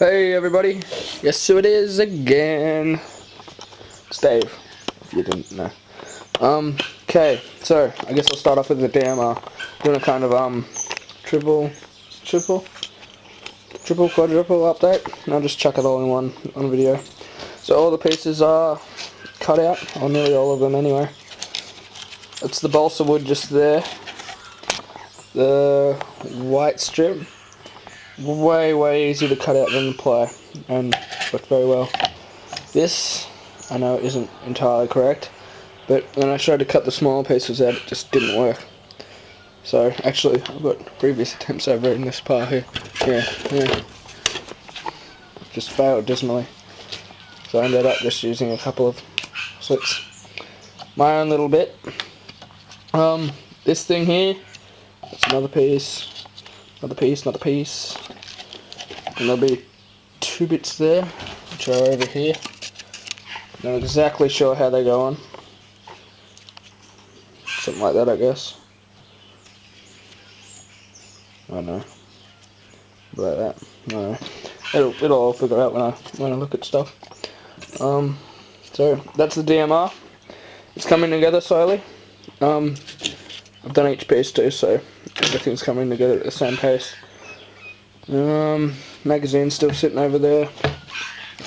Hey everybody, yes so it is again. It's Dave, if you didn't know. Okay, so I guess I'll start off with the DMR. Doing a kind of triple, quadruple update. And I'll just chuck it all in one on a video. So all the pieces are cut out, or nearly all of them anyway. It's the balsa wood just there. The white strip. Way easier to cut out than the ply, and worked very well. This, I know isn't entirely correct, but when I tried to cut the smaller pieces out, it just didn't work. So, actually, I've got previous attempts over in this part here. Yeah. Just failed dismally. So I ended up just using a couple of slits. My own little bit. This thing here, that's another piece. Another piece. And there'll be two bits there, which are over here. Not exactly sure how they go on. Something like that, I guess. I don't know. Like that. I don't know. It'll all figure out when I look at stuff. So that's the DMR. It's coming together slowly. I've done each piece too, so everything's coming together at the same pace. Magazine's still sitting over there.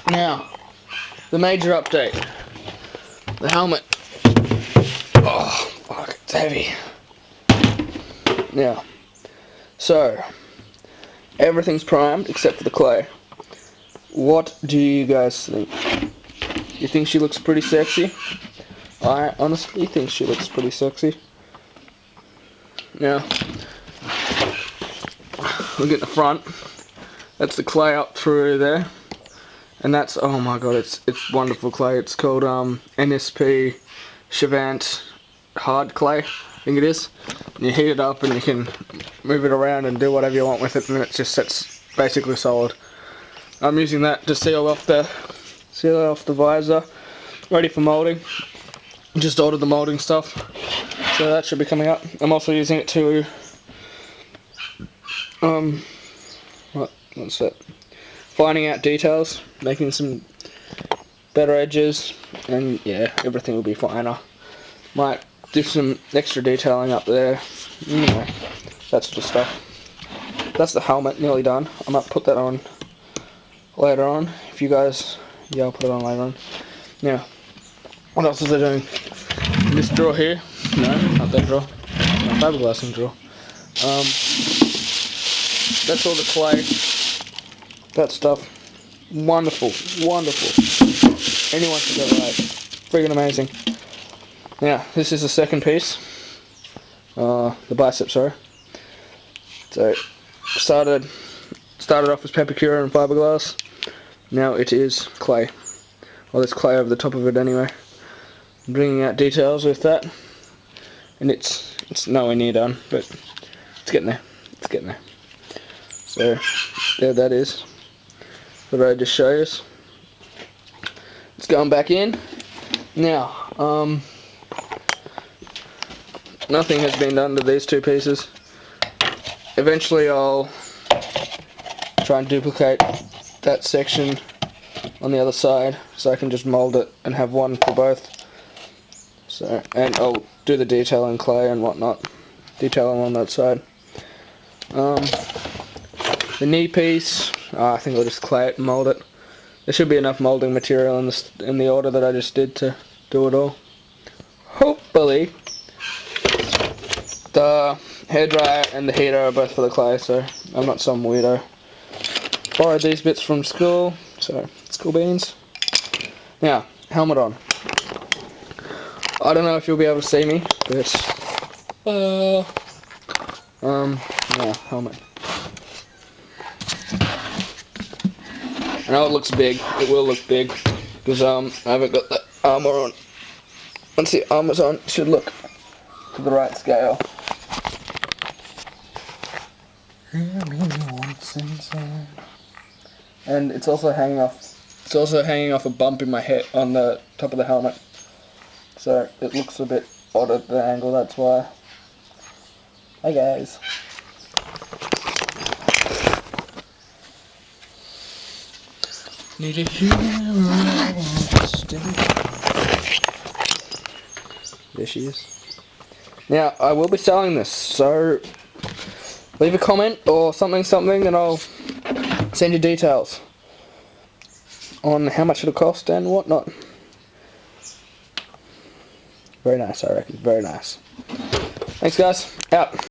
Now, the major update. The helmet. Oh, fuck, it's heavy. Now, so, everything's primed except for the clay. What do you guys think? You think she looks pretty sexy? I honestly think she looks pretty sexy. Now, look at the front. That's the clay up through there, and that's, oh my god, it's wonderful clay. It's called NSP Chevant hard clay, I think it is. And you heat it up and you can move it around and do whatever you want with it, and it just sits basically solid. I'm using that to seal off the visor, ready for molding. Just ordered the molding stuff, so that should be coming up. I'm also using it to what's that? Finding out details, making some better edges, and yeah, everything will be finer. Might do some extra detailing up there, you know, that sort of stuff. That's the helmet, nearly done. I might put that on later on. If you guys, yeah, I'll put it on later on. Now, what else is I doing? This drawer here, no, not that drawer. My fiberglassing drawer. That's all the clay. That stuff. Wonderful. Anyone should go buy it. Friggin' amazing. Now, this is the second piece. The bicep, sorry. So, started off as Pepicura and fiberglass. Now it is clay. Well, there's clay over the top of it anyway. I'm bringing out details with that. And it's nowhere near done, but it's getting there. So, there that is. What I just show you. It's going back in. Now, nothing has been done to these two pieces. Eventually I'll try and duplicate that section on the other side, so I can just mold it and have one for both. So, and I'll do the detailing clay and whatnot. Detailing on that side. The knee piece, I think I'll just clay it and mold it. There should be enough molding material in the order that I just did to do it all. Hopefully, the hairdryer and the heater are both for the clay, so I'm not some weirdo. Borrowed these bits from school, so it's cool beans. Now, helmet on. I don't know if you'll be able to see me, but yeah, helmet. I know it looks big. It will look big because I haven't got the armor on. Once the armor's on, it should look to the right scale. And it's also hanging off a bump in my head on the top of the helmet. So it looks a bit odd at the angle, that's why. Hey guys. Need a hero. There she is. Now, I will be selling this, so leave a comment or something, and I'll send you details on how much it'll cost and whatnot. Very nice, I reckon. Very nice. Thanks, guys. Out.